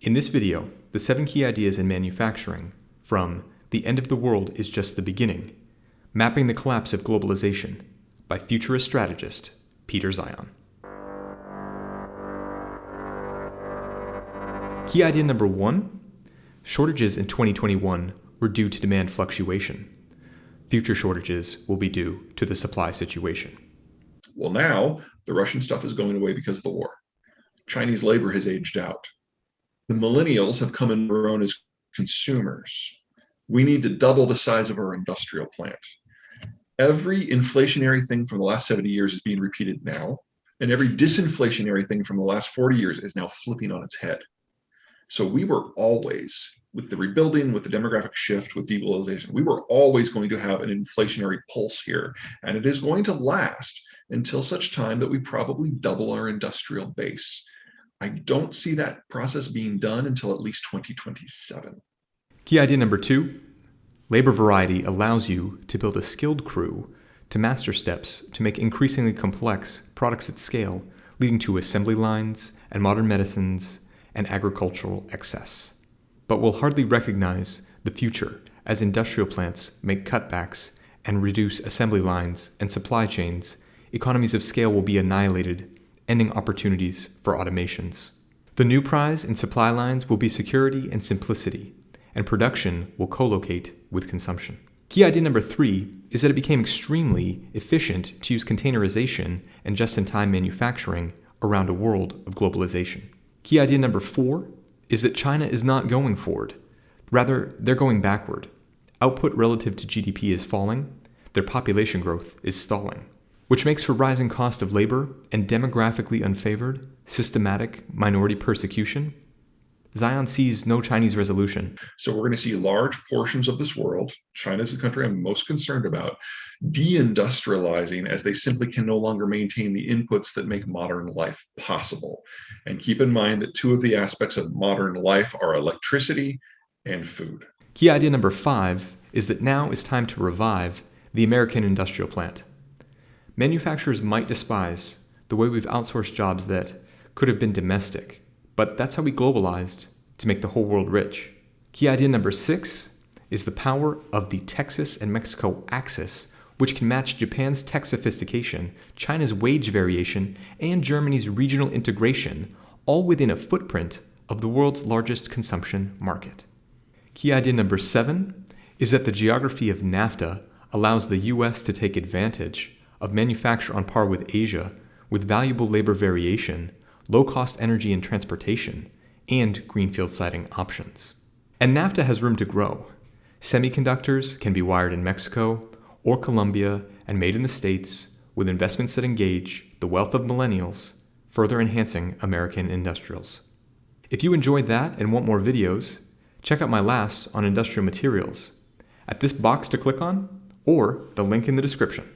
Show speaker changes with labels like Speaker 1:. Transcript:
Speaker 1: In this video, the 7 key ideas in manufacturing from The End of the World is Just the Beginning, Mapping the Collapse of Globalization by futurist strategist Peter ZEIHAN. Key idea number 1, shortages in 2021 were due to demand fluctuation. Future shortages will be due to the supply situation.
Speaker 2: Well, now the Russian stuff is going away because of the war. Chinese labor has aged out. The millennials have come and grown as consumers. We need to double the size of our industrial plant. Every inflationary thing from the last 70 years is being repeated now, and every disinflationary thing from the last 40 years is now flipping on its head. So we were always, with the rebuilding, with the demographic shift, with deglobalization, we were always going to have an inflationary pulse here, and it is going to last until such time that we probably double our industrial base. I don't see that process being done until at least 2027.
Speaker 1: Key idea number 2, labor variety allows you to build a skilled crew to master steps to make increasingly complex products at scale, leading to assembly lines and modern medicines and agricultural excess. But we'll hardly recognize the future as industrial plants make cutbacks and reduce assembly lines and supply chains. Economies of scale will be annihilated, ending opportunities for automations. The new prize in supply lines will be security and simplicity, and production will co-locate with consumption. Key idea number 3 is that it became extremely efficient to use containerization and just-in-time manufacturing around a world of globalization. Key idea number 4 is that China is not going forward. Rather, they're going backward. Output relative to GDP is falling, their population growth is stalling, which makes for rising cost of labor and demographically unfavored, systematic minority persecution. ZEIHAN sees no Chinese resolution.
Speaker 2: So we're going to see large portions of this world, China is the country I'm most concerned about, deindustrializing as they simply can no longer maintain the inputs that make modern life possible. And keep in mind that 2 of the aspects of modern life are electricity and food.
Speaker 1: Key idea number 5 is that now is time to revive the American industrial plant. Manufacturers might despise the way we've outsourced jobs that could have been domestic, but that's how we globalized to make the whole world rich. Key idea number 6 is the power of the Texas and Mexico axis, which can match Japan's tech sophistication, China's wage variation, and Germany's regional integration, all within a footprint of the world's largest consumption market. Key idea number 7 is that the geography of NAFTA allows the US to take advantage of manufacture on par with Asia, with valuable labor variation, low-cost energy and transportation, and greenfield siting options. And NAFTA has room to grow. Semiconductors can be wired in Mexico or Colombia and made in the States, with investments that engage the wealth of millennials, further enhancing American industrials. If you enjoyed that and want more videos, check out my last on industrial materials at this box to click on or the link in the description.